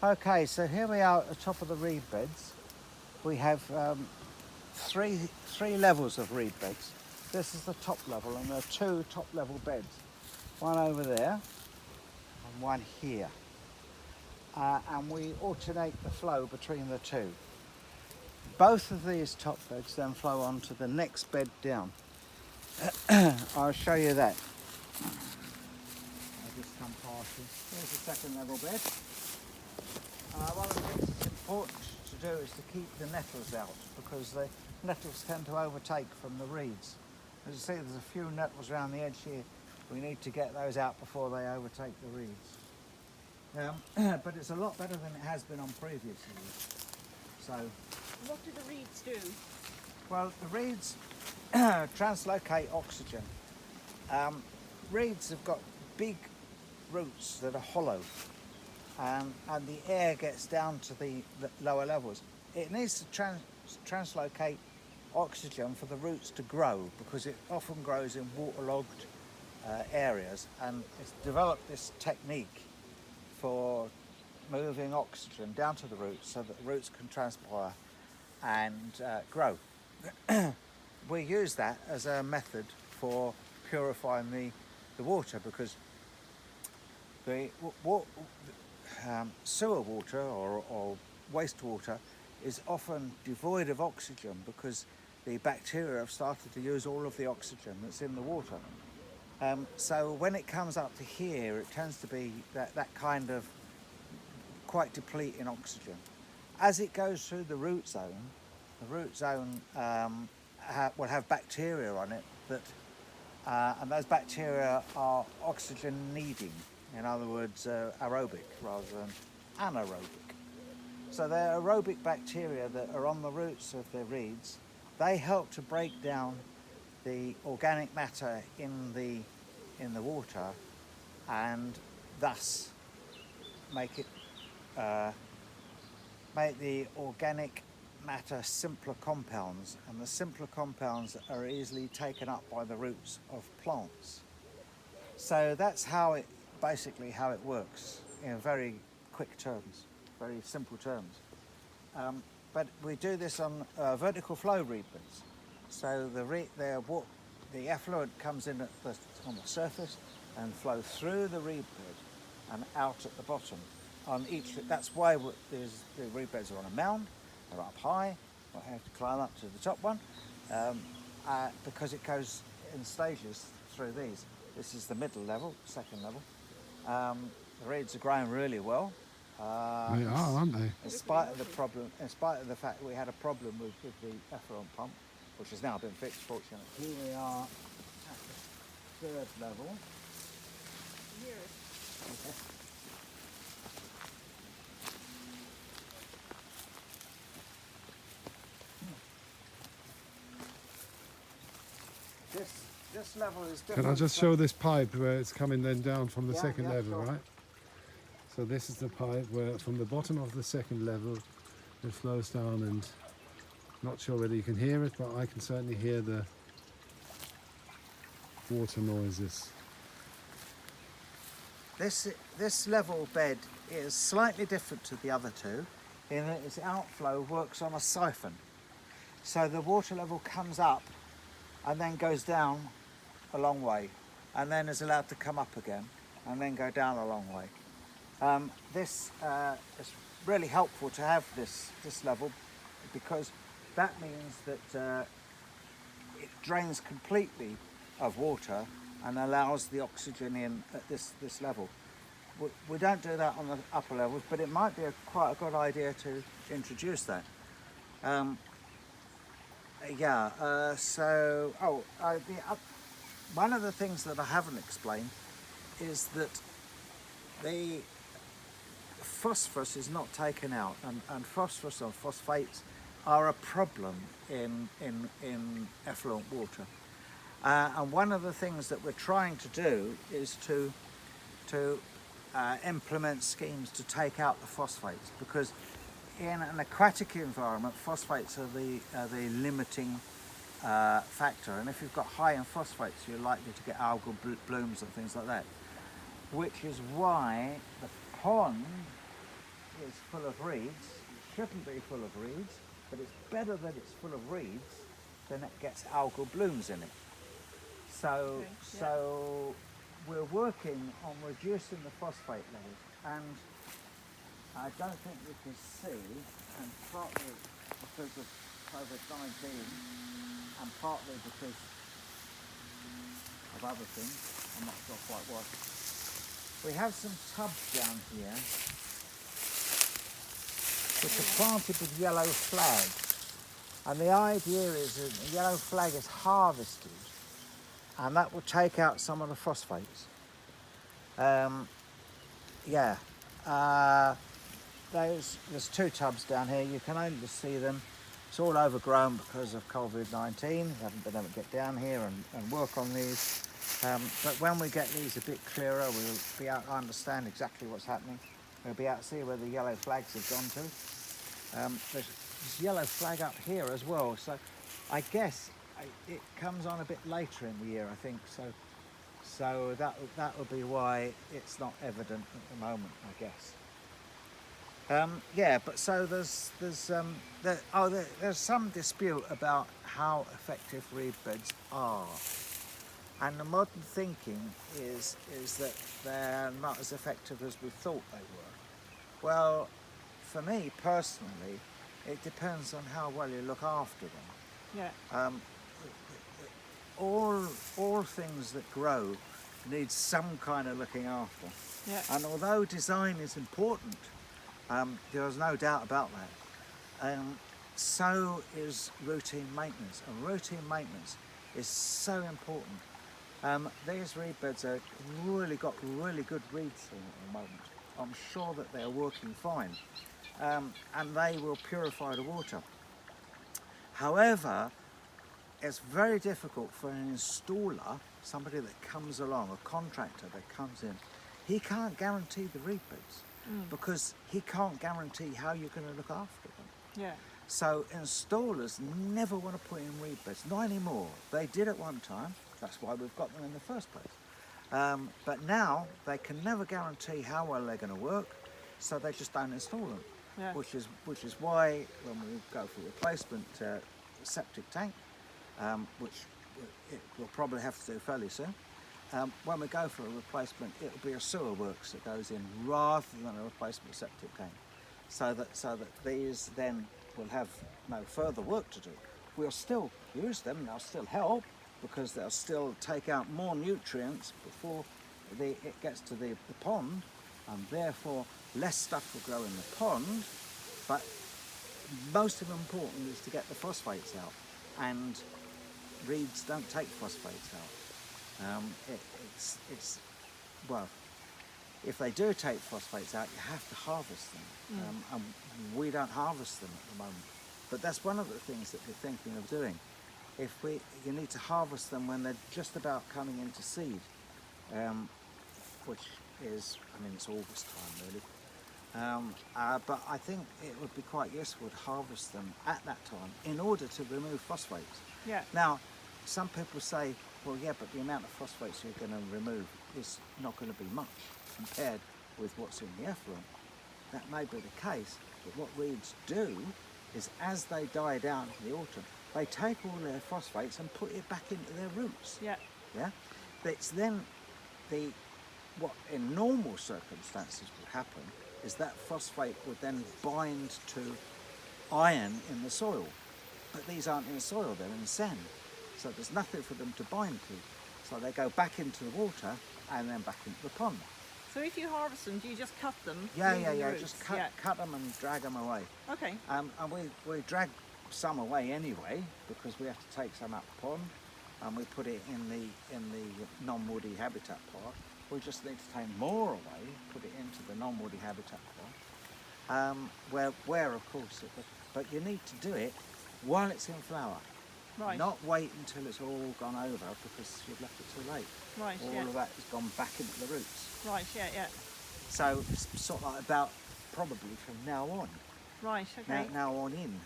Okay, so here we are at the top of the reed beds. We have three levels of reed beds. This is the top level, and there are two top level beds. One over there and one here. And we alternate the flow between the two. Both of these top beds then flow onto the next bed down. I'll show you that. I'll just come past you. Here's the second level bed. One of the things that's important to do is to keep the nettles out, because the nettles tend to overtake from the reeds. As you see, there's a few nettles around the edge here. We need to get those out before they overtake the reeds. But it's a lot better than it has been on previous years. So, what do the reeds do? Well, the reeds translocate oxygen. Reeds have got big roots that are hollow, and the air gets down to the lower levels. It needs to translocate oxygen for the roots to grow, because it often grows in waterlogged areas, and it's developed this technique for moving oxygen down to the roots so that the roots can transpire and grow. We use that as a method for purifying the water, because the sewer water or wastewater is often devoid of oxygen, because the bacteria have started to use all of the oxygen that's in the water. So when it comes up to here, it tends to be that kind of quite depleting oxygen. As it goes through the root zone will have bacteria on it and those bacteria are oxygen needing. In other words, aerobic rather than anaerobic. So they're aerobic bacteria that are on the roots of the reeds. They help to break down the organic matter in the water, and thus make the organic matter simpler compounds, and the simpler compounds are easily taken up by the roots of plants. So that's basically how it works in very quick terms, very simple terms. But we do this on vertical flow reed beds. So the effluent comes in on the surface and flows through the reed bed and out at the bottom. That's why the reed beds are on a mound. They're up high. I have to climb up to the top one because it goes in stages through these. This is the middle level, second level. The reeds are growing really well. They are, aren't they? In spite of the fact that we had a problem with the effluent pump, which has now been fixed, fortunately. Here we are at the third level. Here. Okay. This level is different. Can I just show this pipe where it's coming then down from the second level, sure. right? So this is the pipe where from the bottom of the second level it flows down, and not sure whether you can hear it, but I can certainly hear the water noises. This level bed is slightly different to the other two in that its outflow works on a siphon. So the water level comes up and then goes down a long way, and then is allowed to come up again and then go down a long way. This is really helpful to have this level, because that means that it drains completely of water and allows the oxygen in at this level. We don't do that on the upper levels, but it might be quite a good idea to introduce that. One of the things that I haven't explained is that the phosphorus is not taken out, and phosphorus or phosphates are a problem in effluent water. And one of the things that we're trying to do is to implement schemes to take out the phosphates, because in an aquatic environment, phosphates are the limiting factor, and if you've got high in phosphates, you're likely to get algal blooms and things like that, which is why the pond is full of reeds. It shouldn't be full of reeds, but it's better that it's full of reeds than it gets algal blooms in it. So, Okay, yeah. so we're working on reducing the phosphate levels, and I don't think you can see, and partly because of COVID-19, and partly because of other things, I'm not sure quite what. We have some tubs down here which are planted with yellow flag, and the idea is that the yellow flag is harvested and that will take out some of the phosphates. Yeah, there's two tubs down here. You can only see them. It's all overgrown because of COVID-19. We haven't been able to get down here and work on these. But when we get these a bit clearer, we'll be able to understand exactly what's happening. We'll be able to see where the yellow flags have gone to. There's this yellow flag up here as well. So I guess it comes on a bit later in the year, I think. So that will be why it's not evident at the moment, I guess. Yeah, but so there's some dispute about how effective reed beds are, and the modern thinking is that they're not as effective as we thought they were. Well, for me personally, it depends on how well you look after them. Yeah. All things that grow need some kind of looking after. Yeah. And although design is important, there's no doubt about that, so is routine maintenance. And routine maintenance is so important. These reed beds are got really good reeds in at the moment. I'm sure that they're working fine, and they will purify the water. However, it's very difficult for an installer, somebody that comes along, a contractor that comes in. He can't guarantee the reed beds because he can't guarantee how you're going to look after them. Yeah. So installers never want to put in reed beds, not anymore. They did at one time, that's why we've got them in the first place. But now they can never guarantee how well they're going to work, so they just don't install them. Yeah. Which is why when we go for replacement septic tank, which we'll probably have to do fairly soon. When we go for a replacement, it'll be a sewer works that goes in rather than a replacement septic tank, so that these then will have no further work to do. We'll still use them; they'll still help because they'll still take out more nutrients before it gets to the pond, and therefore less stuff will grow in the pond. But most important is to get the phosphates out, and reeds don't take phosphates out. Well, if they do take phosphates out, you have to harvest them, and we don't harvest them at the moment. But that's one of the things that we're thinking of doing. You need to harvest them when they're just about coming into seed, which is, it's August time really. But I think it would be quite useful to harvest them at that time in order to remove phosphates. Yeah. Now, some people say, well, yeah, but the amount of phosphates you're going to remove is not going to be much compared with what's in the effluent. That may be the case, but what reeds do is as they die down in the autumn, they take all their phosphates and put it back into their roots. Yeah. Yeah? It's then what in normal circumstances would happen is that phosphate would then bind to iron in the soil. But these aren't in the soil, they're in sand. So there's nothing for them to bind to. So they go back into the water and then back into the pond. So if you harvest them, do you just cut them? Yeah, leaving the just roots? cut them and drag them away. Okay. And we drag some away anyway because we have to take some out the pond and we put it in the non-woody habitat part. We just need to take more away, put it into the non-woody habitat part, where of course but you need to do it while it's in flower. Right. Not wait until it's all gone over because you've left it too late. Right. All Yeah. of that has gone back into the roots. Right. Yeah. Yeah. So it's sort of like about probably from now on. Right. Okay. Now on in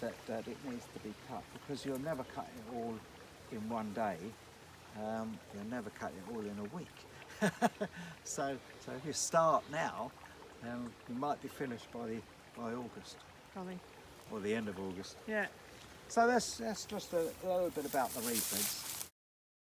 that it needs to be cut because you'll never cut it all in one day. You'll never cut it all in a week. So if you start now, and we might be finished by August Golly. or the end of August. Yeah. So that's just a little bit about the reed beds.